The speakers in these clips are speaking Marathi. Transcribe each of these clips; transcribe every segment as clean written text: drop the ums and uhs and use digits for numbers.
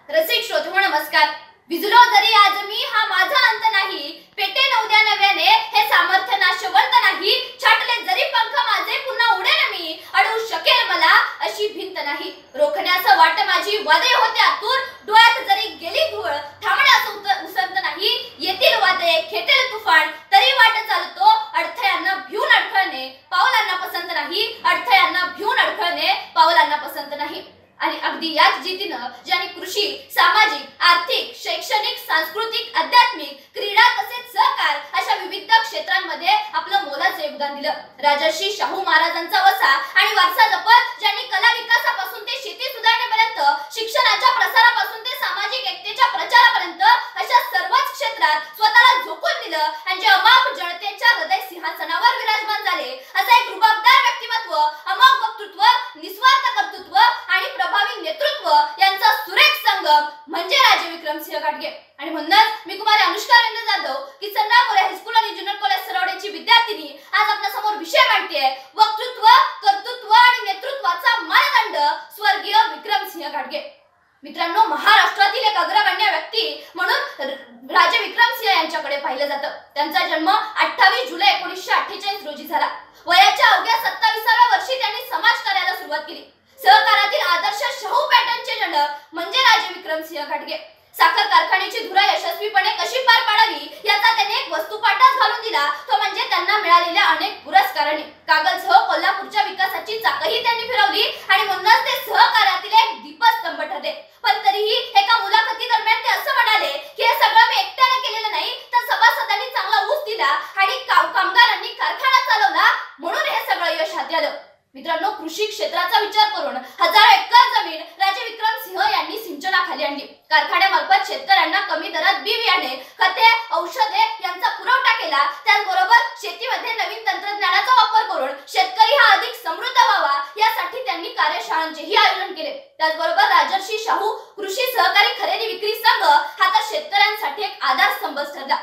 रसिक श्रोते नमस्कार. विजलो जरी आज मी हा माझा अंत नाही, पेटे नवद्या नव्याने हे सामर्थ्य नाशवंत नाही. छाटले जरी पंख माझे पुन्हा उडेन मी, अडवू शकेल मला अशी भिंत नाही. रोखण्यास वाट माझी वादळे होते आतुर, डोळ्यात जरी गेली धूळ थांबण्यास उसंत नाही. येतील वादळे खेटेल तुफान तरी वाट चालतो, अडथळ्यांना भिवून अडखळणे पावलांना पसंत नाही. अडथळ्यांना भिवून अडखळणे पावलांना पसंत नाही. आणि अगदी याच जिद्दीनं ज्यांनी कृषी, सामाजिक, आर्थिक, शैक्षणिक, सांस्कृतिक, आध्यात्मिक, क्रीडा तसेच सहकार अशा विविध क्षेत्रांमध्ये आपलं मोलाचं योगदान दिलं. राजर्षी शाहू महाराजांचा वसा आणि वारसा जपत ज्यांनी कला विकासापासून ते शेती सुधारणेपर्यंत, शिक्षणाच्या प्रसारापासून ते सामाजिक एकतेच्या प्रचारापर्यंत अशा सर्वच क्षेत्रात स्वतःला झोकून दिलं आणि जे अमाप जनतेच्या हृदय सिंहासनावर विराजमान झाले, असं एक रुबाबदार व्यक्तिमत्व, अमोघ वक्तृत्व, निस्वार्थ कर्तृत्व आणि प्रभावी नेतृत्व यांचा सुरेख संगम म्हणजे राजे विक्रमसिंह घाटगे. आणि म्हणूनच मी कुमारी अनुष्का रवींद्र जाधव, किसनराव मोरे हायस्कूल आणि ज्युनियर कॉलेज सरवडेची विद्यार्थिनी आज आपल्या समोर विषय मांडते वक्तृत्व, कर्तृत्व आणि नेतृत्वाचा मानदंड स्वर्गीय विक्रमसिंह घाटगे. मित्रांनो, महाराष्ट्रातील एक अग्रगण्य व्यक्ती म्हणून राजे विक्रमसिंह यांच्याकडे पाहिलं जातं. त्यांचा जन्म 28 जुलै 1948 रोजी झाला. वयाच्या अवघ्या 27व्या वर्षी त्यांनी समाजकार्याला सुरुवात केली. सहकारातील आदर्श शाहू पॅटर्नचे जनक म्हणजे राजे विक्रमसिंह घाटगे. साखर कारखान्याची धुरा यशस्वीपणे कशी पार पाडावी याचा त्यांनी एक वस्तुपाठच घालून दिला, तो म्हणजे त्यांना मिळालेल्या अनेक पुरस्कारांनी. कागलसह कोल्हापूरच्या विकासाची चाकही त्यांनी फिरवली आणि म्हणूनच ते सहकारातील एक दीपस्तंभ ठरले. पण तरीही एका मुलाखती दरम्यान ते असं म्हणाले की हे सगळं मी एकट्याने केलेलं नाही, तर सभासदांनी चांगला ऊस दिला आणि कामगारांनी कारखाना चालवला म्हणून हे सगळं यश हाती आलं. मित्रांनो, कृषी क्षेत्राचा विचार करून हजारो एकर जमीन राजे विक्रमसिंह यांनी सिंचनाखाली आणली. कारखान्यामार्फत शेतकऱ्यांना कमी दरात बी बियाणे, खते, औषधे यांचा पुरवठा केला. त्याचबरोबर शेतीमध्ये नवीन तंत्रज्ञानाचा वापर करून शेतकरी हा अधिक समृद्ध व्हावा यासाठी त्यांनी कार्यशाळांचेही आयोजन केले. त्याचबरोबर राजर्षी शाहू कृषी सहकारी खरेदी विक्री संघ हा तर शेतकऱ्यांसाठी एक आधारस्तंभच ठरला.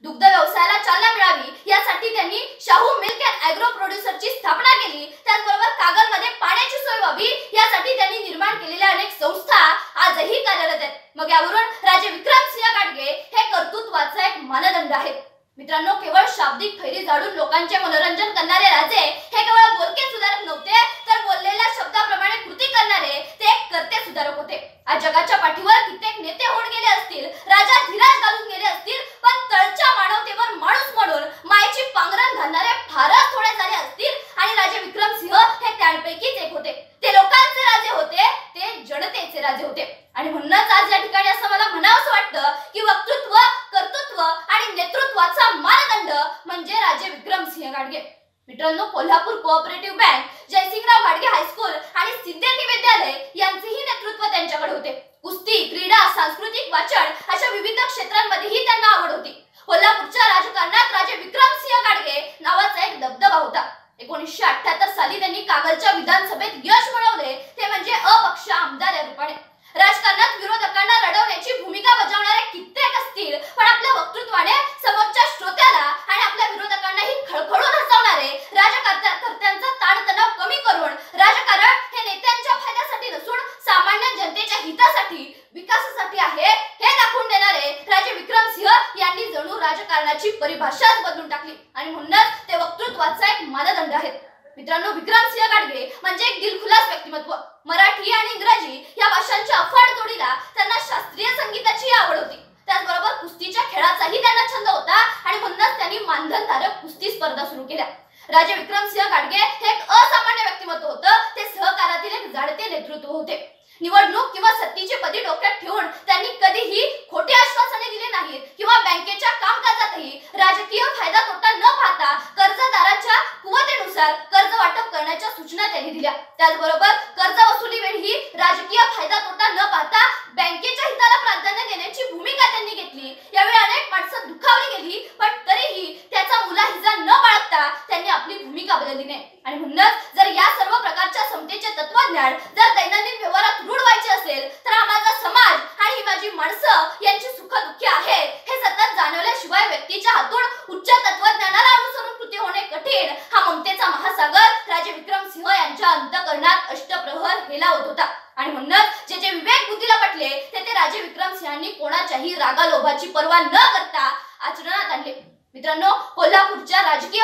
दुग्ध व्यवसायाला चालना मिळावी यासाठी त्यांनी शाहू मिल्क अँड ॲग्रो प्रोड्युसरची स्थापना केली. त्याचबरोबर कागलमध्ये पाण्याची सोय व्हावी यासाठी त्यांनी निर्माण केलेल्या अनेक संस्था आजही कार्यरत आहेत. मग यावरून राजे विक्रमसिंह घाटगे हे कर्तृत्वाचा एक मानदंड आहे. मित्रांनो, केवळ शाब्दिक खैरी झाडून लोकांचे मनोरंजन करणारे राजे हे केवळ बोलके सुधारक नव्हते, तर बोललेल्या शब्दाप्रमाणे कृती करणारे ते एक कर्ते सुधारक होते. आज जगाच्या पाठीवर कित्येक नेते होऊन गेले असतील, राजा धीराज घालून गेले असतील, पण तळच्या मानवतेवर माणूस म्हणून मायेची पांघरण घालणारे फारच थोडे झाले असतील. आणि राजे विक्रमसिंह हे त्यांपैकीच एक होते. ते लोकांचे राजे होते, ते जनतेचे राजे होते. आणि म्हणूनच आज या ठिकाणी असं मला म्हणावंसं वाटतं की वक्तृत्व, कर्तृत्व आणि नेतृत्वाचा मानदंड म्हणजे राजे विक्रमसिंह घाटगे. मित्रांनो, कोल्हापूर कोऑपरेटिव्ह बँक, जयसिंगराव घाटगे हायस्कूल आणि सिद्धेटी विद्यालय यांचेही नेतृत्व त्यांच्याकडे होते. कुस्ती, क्रीडा, सांस्कृतिक वाचन अशा विविध क्षेत्रांमध्येही त्यांना आवड होती. कोल्हापूरच्या राजकारणात राजे विक्रमसिंह घाटगे नावाचा एक दबदबा होता. 1978 साली त्यांनी कागलच्या विधानसभेत यश मिळवले, ते म्हणजे अपक्ष आमदार या रूपाने. राजकारणात विरोधकांना रडवण्याची भूमिका बजावणारे कित्येक असतील, पण आपल्या वक्तृत्वाने समोरच्या श्रोत्याला आणि आपल्या विरोधकांनाही खळखळून हसवणारे राजकारत्यांचा ताणतणाव कमी करून राजकारण हे नेत्यांच्या फायद्यासाठी नसून सामान्य जनतेच्या हितासाठी, विकासासाठी आहे हे दाखवून देणारे राजे विक्रमसिंह यांनी जणू राजकारणाची परिभाषाच बदलून टाकली. आणि म्हणूनच ते वक्तृत्वाचा एक मानदंड आहेत. मित्रांनो, विक्रमसिंह घाटगे म्हणजे एक दिलखुलास व्यक्तिमत्व. मराठी आणि इंग्रजी या भाषांच्या अफाट जोडीला त्यांना शास्त्रीय संगीताची आवड होती. त्याचबरोबर कुस्तीच्या खेळाचाही त्यांना छंद होता आणि म्हणूनच त्यांनी मानधनधारक कुस्ती स्पर्धा सुरू केल्या. राजे विक्रमसिंह घाटगे हे एक असामान्य व्यक्तिमत्व होतं. ते सहकारातील एक जाणते नेतृत्व होते. निवडणूक किंवा सत्तेची पदी डोक्यात ठेवून त्यांनी कधीही खोटी आश्वासने दिली नाहीत किंवा बँकेच्या कामकाजातही राजकीय फायदा तोटा न पाहता कर्जदाराच्या कुवतेनुसार कर्ज वाटप करण्याच्या सूचना त्यांनी दिल्या. त्याचबरोबर कर्ज वसुली वेळी राजकीय फायदा तोटा न पाहता बँकेच्या हिताला प्राधान्य देण्याची भूमिका त्यांनी घेतली. यावेळी अनेक माणसं दुखावली गेली, पण तरीही त्याचा मुलाहिजा न बाळगता त्यांनी आपली भूमिका बदलली नाही. आणि म्हणूनच जर या सर्व प्रकारच्या समतेचे तत्वज्ञान जर दैनंदिन व्यवहारात रूढवायचे असेल, तर हा माझा समाज आणि ही माझी माणसं यांची सुखदुःखी आहेत हे सतत जाणवल्याशिवाय व्यक्तीच्या हातून उच्च तत्वज्ञानाला अनुसरून कृती होणे कठीण. हा ममतेचा महासागर राजे विक्रमसिंह यांच्या अंतःकरणात अष्टप्रहर हेलावत होता. आणि म्हणूनच जे जे विवेक बुद्धीला पटले ते राजे विक्रमसिंहांनी कोणाच्याही रागालोभाची पर्वा न करता आचरणात आणले. मित्रांनो, कोल्हापूरच्या राजकीय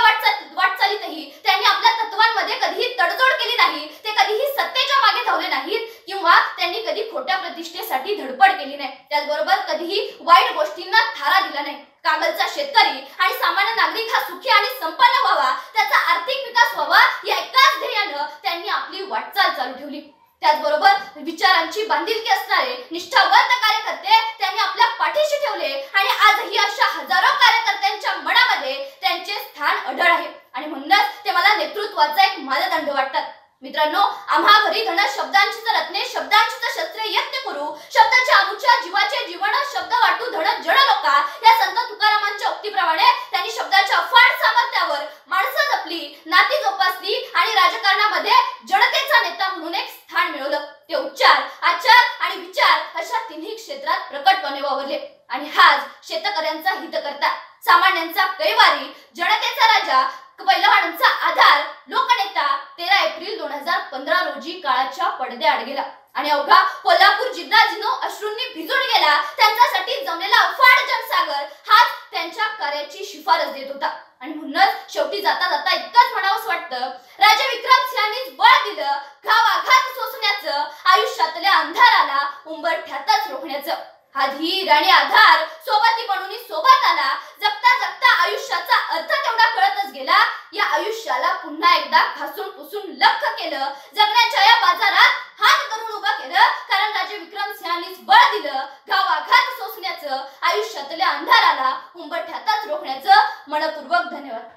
वाटचालीतही त्यांनी आपल्या तत्वांमध्ये कधीही तडजोड केली नाही. ते कधीही सत्तेच्या मागे धावले नाहीत किंवा त्यांनी कधी खोट्या प्रतिष्ठेसाठी धडपड केली नाही. त्याचबरोबर कधीही वाईट गोष्टींना थारा दिला नाही. कागलचा शेतकरी आणि सामान्य नागरिक हा सुखी आणि संपन्न व्हावा, त्याचा आर्थिक विकास व्हावा या एकाच ध्येयानं त्यांनी आपली वाटचाल चालू ठेवली. त्याचबरोबर विचारांची बांधिलकी असणारे निष्ठावंत कार्यकर्ते त्यांनी आपल्या पाठीशी ठेवले आणि आजही अशा हजारो कार्यकर्त्यांच्या मनामध्ये त्यांचे स्थान अढळ आहे आणि म्हणूनच ते मला नेतृत्वाचा एक मानदंड वाटतात. मित्रांनो, आम्हा घरी धन शब्दांची रत्ने शब्दांची शस्त्रे यत्न करू, शब्दाच्या आमुच्या जीवाचे जीवन शब्द वाटू धन जड लोका या संत तुकारामांच्या उक्तीप्रमाणे त्यांनी शब्दाच्या अफाट सामर्थ्यावर माणसं जपली, नाती जोपासली आणि राजकारणामध्ये जनतेचा नेता म्हणून एक स्थान मिळवलं. ते उच्चार, आचार आणि विचार अशा तिन्ही क्षेत्रात प्रकटपणे वावरले आणि हाच शेतकऱ्यांचा हितकर्ता, सामान्यांचा कैवारी, जनतेचा राजा, पैलवानांचा आधार, लोकनेता 13 एप्रिल 2015 रोजी काळाच्या पडद्याआड गेला आणि अवघा कोल्हापूर जिल्हा जिनो अश्रूंनी भिजून गेला. त्यांच्यासाठी जमलेला अफाट जनसागर हाच त्यांच्या कार्याची शिफारस देत होता आणि म्हणूनच शेवटी जाता जाता इतकंच म्हणावंच वाटतं, राजे विक्रमसिंहांनीच बळ दिलं घावाघात सोसण्याचं, आयुष्यातल्या अंधाराला उंबरठ्यातच रोखण्याचं. हा धीर आणि आधार सोबती बनून सोबत आला. जगता जगता आयुष्याचा अर्थ तेवढा कळतच गेला. या आयुष्याला पुन्हा एकदा घासून पुसून लख केलं. जगण्याच्या या बाजारात हात करून उभं केलं, कारण राजे विक्रमसिंहांनीच बळ दिलं घावाघात सोसण्याचं, आयुष्यातल्या अंधाराला उंबरठ्यातच रोखण्याचं. मनपूर्वक धन्यवाद.